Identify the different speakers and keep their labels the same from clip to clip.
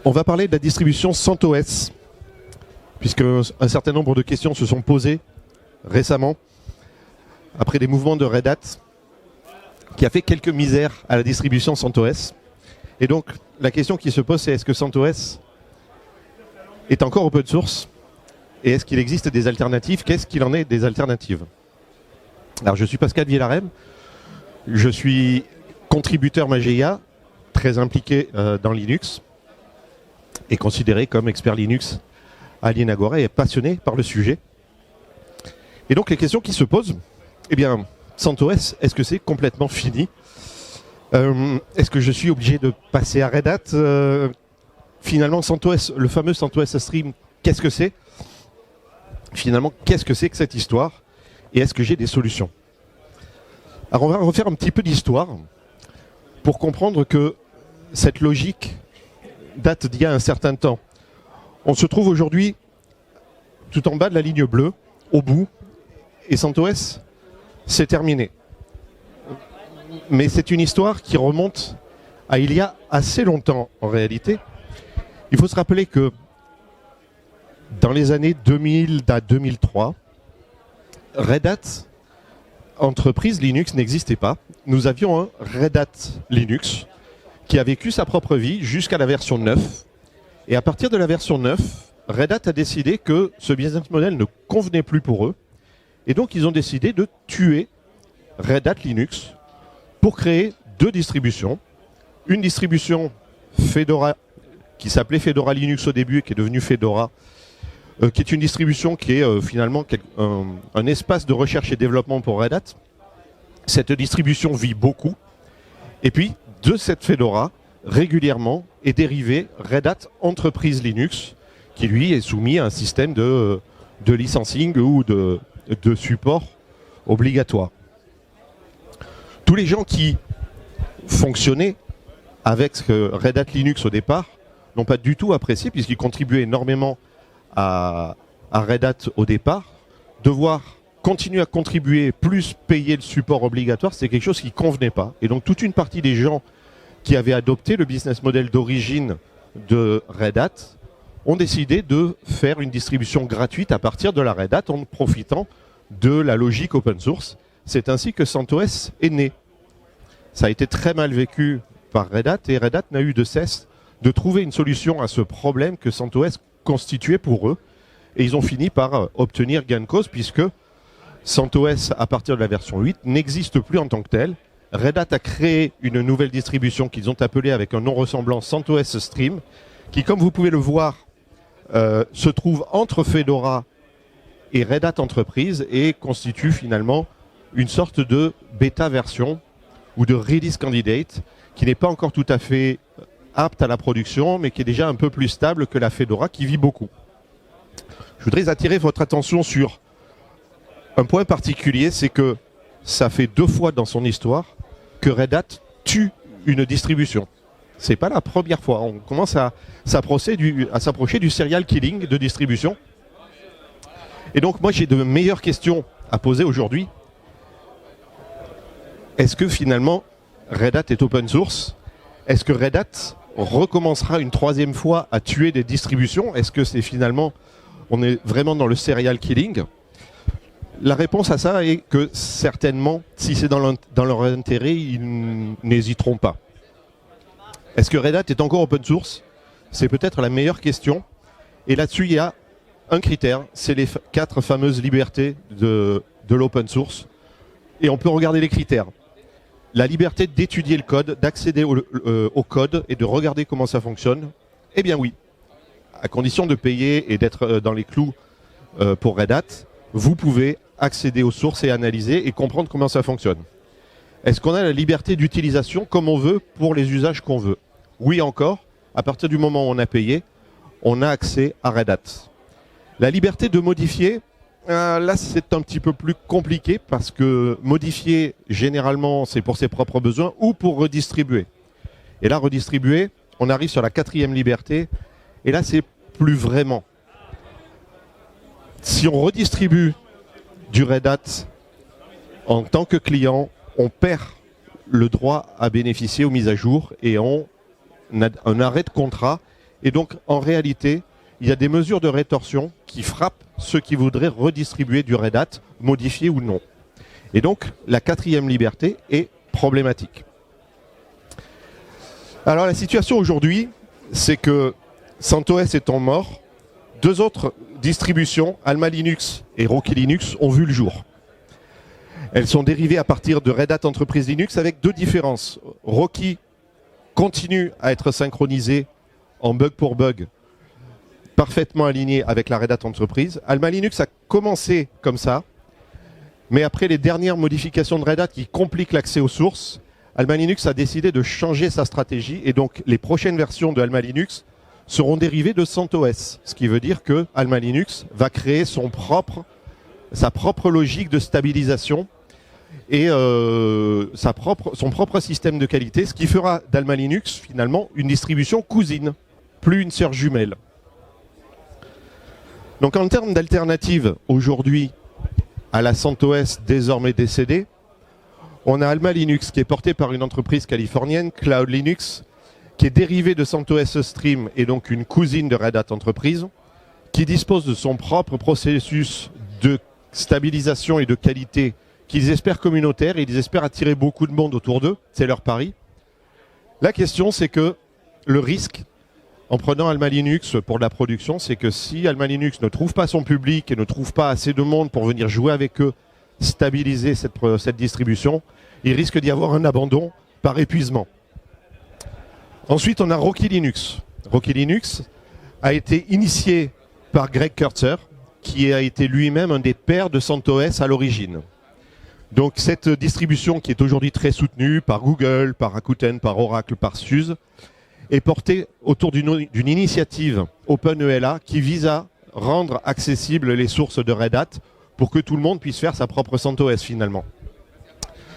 Speaker 1: On va parler de la distribution CentOS, puisque un certain nombre de questions se sont posées récemment, après des mouvements de Red Hat, qui a fait quelques misères à la distribution CentOS. Et donc, la question qui se pose, c'est est-ce que CentOS est encore open source? Et est-ce qu'il existe des alternatives? Qu'est-ce qu'il en est des alternatives? Alors, je suis Pascal Villarem, je suis contributeur Mageia, très impliqué dans Linux, et considéré comme expert Linux à l'INAGORA et passionné par le sujet. Et donc, les questions qui se posent, eh bien, CentOS, est-ce que c'est complètement fini? Est-ce que je suis obligé de passer à Red Hat? Finalement, CentOS, le fameux CentOS Stream, qu'est-ce que c'est? Finalement, qu'est-ce que c'est que cette histoire? Et est-ce que j'ai des solutions? Alors, on va refaire un petit peu d'histoire pour comprendre que cette logique date d'il y a un certain temps. On se trouve aujourd'hui tout en bas de la ligne bleue, au bout, et CentOS, c'est terminé. Mais c'est une histoire qui remonte à il y a assez longtemps en réalité. Il faut se rappeler que dans les années 2000 à 2003, Red Hat, entreprise Linux, n'existait pas. Nous avions un Red Hat Linux qui a vécu sa propre vie jusqu'à la version 9. Et à partir de la version 9, Red Hat a décidé que ce business model ne convenait plus pour eux. Et donc ils ont décidé de tuer Red Hat Linux pour créer deux distributions. Une distribution Fedora qui s'appelait Fedora Linux au début et qui est devenue Fedora, qui est une distribution qui est finalement un espace de recherche et développement pour Red Hat. Cette distribution vit beaucoup. Et puis, de cette Fedora, régulièrement, est dérivé Red Hat Enterprise Linux, qui lui est soumis à un système de licensing ou de support obligatoire. Tous les gens qui fonctionnaient avec Red Hat Linux au départ n'ont pas du tout apprécié, puisqu'ils contribuaient énormément à Red Hat au départ. Devoir continuer à contribuer plus payer le support obligatoire, c'est quelque chose qui ne convenait pas. Et donc toute une partie des gens qui avaient adopté le business model d'origine de Red Hat ont décidé de faire une distribution gratuite à partir de la Red Hat en profitant de la logique open source. C'est ainsi que CentOS est né. Ça a été très mal vécu par Red Hat et Red Hat n'a eu de cesse de trouver une solution à ce problème que CentOS constituait pour eux. Et ils ont fini par obtenir gain de cause puisque CentOS, à partir de la version 8, n'existe plus en tant que tel. Red Hat a créé une nouvelle distribution qu'ils ont appelée avec un nom ressemblant CentOS Stream, qui, comme vous pouvez le voir, se trouve entre Fedora et Red Hat Enterprise et constitue finalement une sorte de bêta version ou de release candidate qui n'est pas encore tout à fait apte à la production, mais qui est déjà un peu plus stable que la Fedora qui vit beaucoup. Je voudrais attirer votre attention sur un point particulier, c'est que ça fait 2 fois dans son histoire que Red Hat tue une distribution. C'est pas la première fois. On commence à s'approcher du serial killing de distribution. Et donc moi j'ai de meilleures questions à poser aujourd'hui. Est-ce que finalement Red Hat est open source? Est-ce que Red Hat recommencera une 3e fois à tuer des distributions? Est-ce que c'est finalement, on est vraiment dans le serial killing? La réponse à ça est que certainement, si c'est dans leur intérêt, ils n'hésiteront pas. Est-ce que Red Hat est encore open source? C'est peut-être la meilleure question. Et là-dessus, il y a un critère, c'est les 4 fameuses libertés de l'open source. Et on peut regarder les critères. La liberté d'étudier le code, d'accéder au code et de regarder comment ça fonctionne. Eh bien oui, à condition de payer et d'être dans les clous pour Red Hat, vous pouvez accéder aux sources et analyser et comprendre comment ça fonctionne. Est-ce qu'on a la liberté d'utilisation comme on veut pour les usages qu'on veut? Oui encore, à partir du moment où on a payé, on a accès à Red Hat. La liberté de modifier, là c'est un petit peu plus compliqué parce que modifier généralement c'est pour ses propres besoins ou pour redistribuer. Et là redistribuer, on arrive sur la 4e liberté et là c'est plus vraiment. Si on redistribue du Red Hat en tant que client, on perd le droit à bénéficier aux mises à jour et on a un arrêt de contrat Et donc, en réalité, il y a des mesures de rétorsion qui frappent ceux qui voudraient redistribuer du Red Hat, modifié ou non. Et donc, la quatrième liberté est problématique. Alors, la situation aujourd'hui, c'est que CentOS étant mort, deux autres distributions, Alma Linux et Rocky Linux, ont vu le jour. Elles sont dérivées à partir de Red Hat Enterprise Linux avec deux différences. Rocky continue à être synchronisé en bug pour bug, parfaitement aligné avec la Red Hat Enterprise. Alma Linux a commencé comme ça, mais après les dernières modifications de Red Hat qui compliquent l'accès aux sources, Alma Linux a décidé de changer sa stratégie et donc les prochaines versions de Alma Linux seront dérivées de CentOS, ce qui veut dire que Alma Linux va créer sa propre logique de stabilisation et son propre système de qualité, ce qui fera d'Alma Linux finalement une distribution cousine, plus une sœur jumelle. Donc en termes d'alternatives aujourd'hui à la CentOS désormais décédée, on a Alma Linux qui est porté par une entreprise californienne, Cloud Linux, qui est dérivée de CentOS Stream et donc une cousine de Red Hat Enterprise, qui dispose de son propre processus de stabilisation et de qualité qu'ils espèrent communautaire et ils espèrent attirer beaucoup de monde autour d'eux, c'est leur pari. La question c'est que le risque en prenant Alma Linux pour de la production, c'est que si Alma Linux ne trouve pas son public et ne trouve pas assez de monde pour venir jouer avec eux, stabiliser cette distribution, il risque d'y avoir un abandon par épuisement. Ensuite, on a Rocky Linux. Rocky Linux a été initié par Greg Kurtzer, qui a été lui-même un des pères de CentOS à l'origine. Donc cette distribution qui est aujourd'hui très soutenue par Google, par Rakuten, par Oracle, par SUSE, est portée autour d'une initiative OpenELA qui vise à rendre accessibles les sources de Red Hat pour que tout le monde puisse faire sa propre CentOS finalement.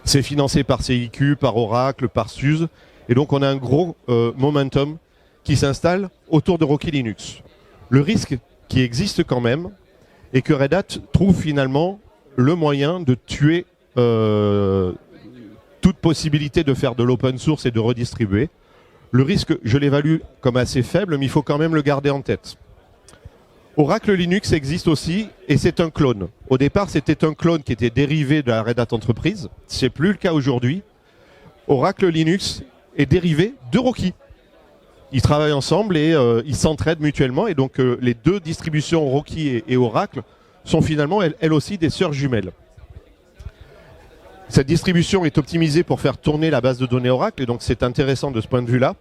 Speaker 1: C'est financé par CIQ, par Oracle, par SUSE, et donc on a un gros momentum qui s'installe autour de Rocky Linux. Le risque qui existe quand même est que Red Hat trouve finalement le moyen de tuer toute possibilité de faire de l'open source et de redistribuer. Le risque, je l'évalue comme assez faible, mais il faut quand même le garder en tête. Oracle Linux existe aussi et c'est un clone. Au départ, c'était un clone qui était dérivé de la Red Hat Enterprise. Ce n'est plus le cas aujourd'hui. Oracle Linux est dérivé de Rocky. Ils travaillent ensemble et ils s'entraident mutuellement. Et donc les deux distributions Rocky et Oracle sont finalement elles aussi des sœurs jumelles. Cette distribution est optimisée pour faire tourner la base de données Oracle et donc c'est intéressant de ce point de vue-là.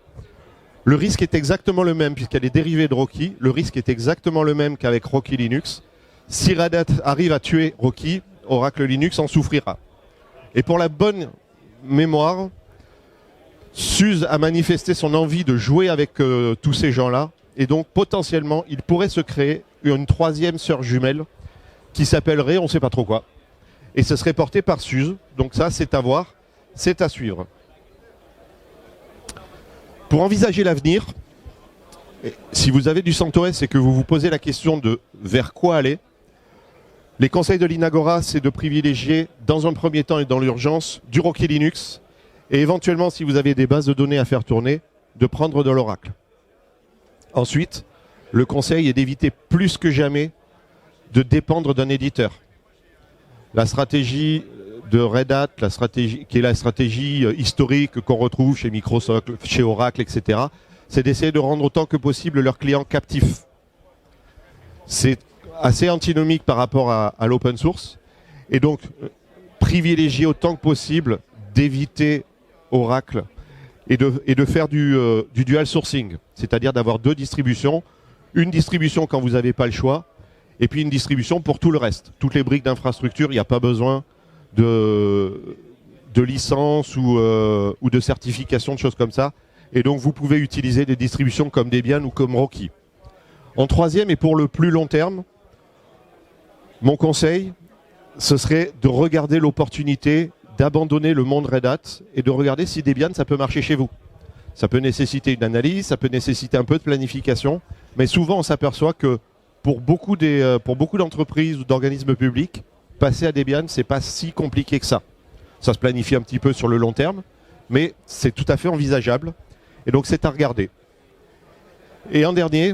Speaker 1: Le risque est exactement le même puisqu'elle est dérivée de Rocky. Le risque est exactement le même qu'avec Rocky Linux. Si Red Hat arrive à tuer Rocky, Oracle Linux en souffrira. Et pour la bonne mémoire, SUSE a manifesté son envie de jouer avec tous ces gens-là. Et donc potentiellement, il pourrait se créer une troisième sœur jumelle qui s'appellerait on ne sait pas trop quoi. Et ce serait porté par SUSE. Donc ça, c'est à voir, c'est à suivre. Pour envisager l'avenir, si vous avez du CentOS et que vous vous posez la question de vers quoi aller, les conseils de l'Inagora, c'est de privilégier dans un premier temps et dans l'urgence du Rocky Linux et éventuellement, si vous avez des bases de données à faire tourner, de prendre de l'Oracle. Ensuite, le conseil est d'éviter plus que jamais de dépendre d'un éditeur. La stratégie de Red Hat, qui est la stratégie historique qu'on retrouve chez Microsoft, chez Oracle, etc., c'est d'essayer de rendre autant que possible leurs clients captifs. C'est assez antinomique par rapport à l'open source. Et donc, privilégier autant que possible d'éviter Oracle et de faire du dual sourcing, c'est-à-dire d'avoir deux distributions. Une distribution quand vous n'avez pas le choix, et puis une distribution pour tout le reste. Toutes les briques d'infrastructure, il n'y a pas besoin de licence ou de certification, de choses comme ça. Et donc vous pouvez utiliser des distributions comme Debian ou comme Rocky. En troisième et pour le plus long terme, mon conseil, ce serait de regarder l'opportunité d'abandonner le monde Red Hat et de regarder si Debian ça peut marcher chez vous. Ça peut nécessiter une analyse, ça peut nécessiter un peu de planification, mais souvent on s'aperçoit que pour beaucoup d'entreprises ou d'organismes publics, passer à Debian, c'est pas si compliqué que ça. Ça se planifie un petit peu sur le long terme, mais c'est tout à fait envisageable. Et donc c'est à regarder. Et en dernier,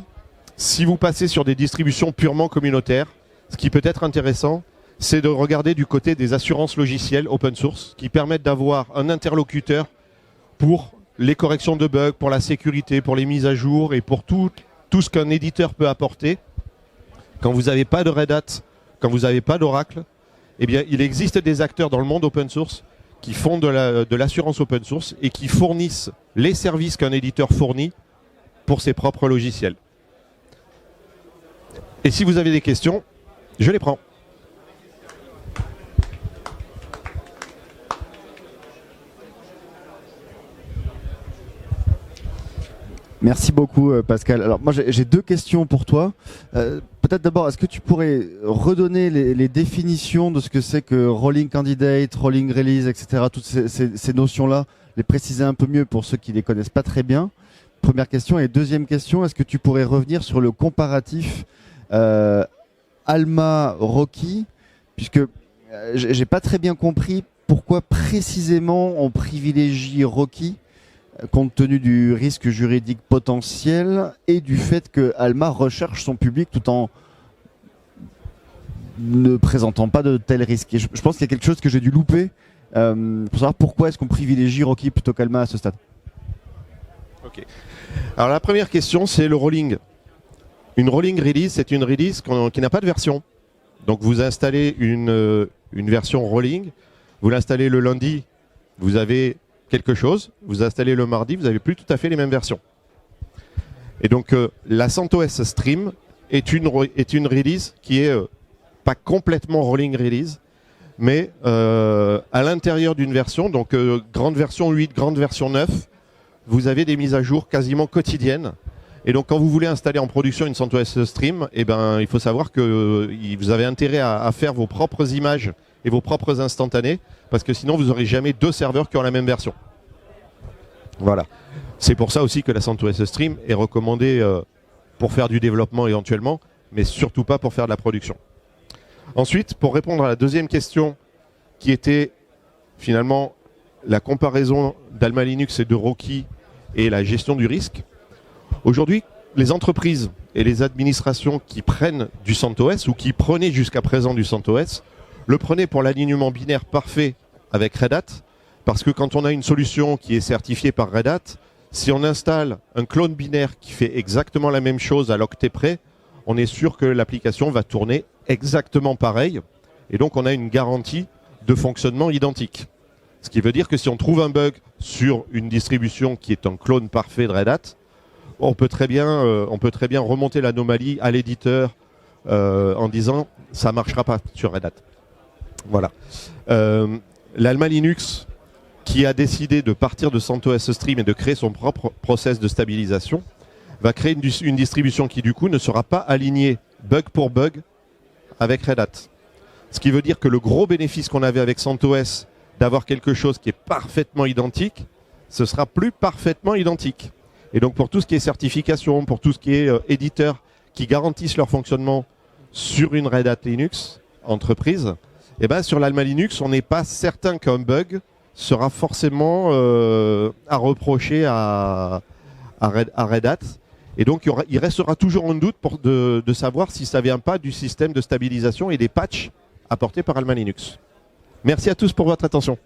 Speaker 1: si vous passez sur des distributions purement communautaires, ce qui peut être intéressant, c'est de regarder du côté des assurances logicielles open source qui permettent d'avoir un interlocuteur pour les corrections de bugs, pour la sécurité, pour les mises à jour et pour tout ce qu'un éditeur peut apporter. Quand vous n'avez pas de Red Hat, quand vous n'avez pas d'Oracle, eh bien, il existe des acteurs dans le monde open source qui font de l'assurance open source et qui fournissent les services qu'un éditeur fournit pour ses propres logiciels. Et si vous avez des questions, je les prends.
Speaker 2: Merci beaucoup Pascal. Alors moi j'ai deux questions pour toi. Peut-être d'abord, est-ce que tu pourrais redonner les définitions de ce que c'est que rolling candidate, rolling release, etc. Toutes ces notions-là, les préciser un peu mieux pour ceux qui les connaissent pas très bien. Première question. Et deuxième question, est-ce que tu pourrais revenir sur le comparatif Alma Rocky, puisque j'ai pas très bien compris pourquoi précisément on privilégie Rocky compte tenu du risque juridique potentiel et du fait que Alma recherche son public tout en ne présentant pas de tels risques. Et je pense qu'il y a quelque chose que j'ai dû louper pour savoir pourquoi est-ce qu'on privilégie Rocky plutôt qu'Alma à ce stade.
Speaker 1: Ok. Alors la première question, c'est le rolling. Une rolling release, c'est une release qui n'a pas de version. Donc vous installez une version rolling, vous l'installez le lundi, vous avez quelque chose, vous installez le mardi, vous n'avez plus tout à fait les mêmes versions. Et donc la CentOS Stream est une release qui est pas complètement rolling release, mais à l'intérieur d'une version, donc grande version 8, grande version 9, vous avez des mises à jour quasiment quotidiennes. Et donc quand vous voulez installer en production une CentOS Stream, eh ben, il faut savoir que vous avez intérêt à faire vos propres images et vos propres instantanés, parce que sinon vous n'aurez jamais deux serveurs qui ont la même version. Voilà. C'est pour ça aussi que la CentOS Stream est recommandée pour faire du développement éventuellement, mais surtout pas pour faire de la production. Ensuite, pour répondre à la deuxième question, qui était finalement la comparaison d'Alma Linux et de Rocky et la gestion du risque. Aujourd'hui, les entreprises et les administrations qui prennent du CentOS ou qui prenaient jusqu'à présent du CentOS, le prenaient pour l'alignement binaire parfait avec Red Hat, parce que quand on a une solution qui est certifiée par Red Hat, si on installe un clone binaire qui fait exactement la même chose à l'octet près, on est sûr que l'application va tourner exactement pareil, et donc on a une garantie de fonctionnement identique. Ce qui veut dire que si on trouve un bug sur une distribution qui est un clone parfait de Red Hat, on peut très bien remonter l'anomalie à l'éditeur en disant ça ne marchera pas sur Red Hat. Voilà. L'Alma Linux, qui a décidé de partir de CentOS Stream et de créer son propre process de stabilisation, va créer une distribution qui du coup ne sera pas alignée bug pour bug avec Red Hat. Ce qui veut dire que le gros bénéfice qu'on avait avec CentOS d'avoir quelque chose qui est parfaitement identique, ce sera plus parfaitement identique. Et donc pour tout ce qui est certification, pour tout ce qui est éditeur qui garantissent leur fonctionnement sur une Red Hat Linux entreprise, et ben sur l'Alma Linux, on n'est pas certain qu'un bug sera forcément à reprocher à Red Hat. Et donc il restera toujours un doute de savoir si ça ne vient pas du système de stabilisation et des patchs apportés par Alma Linux. Merci à tous pour votre attention.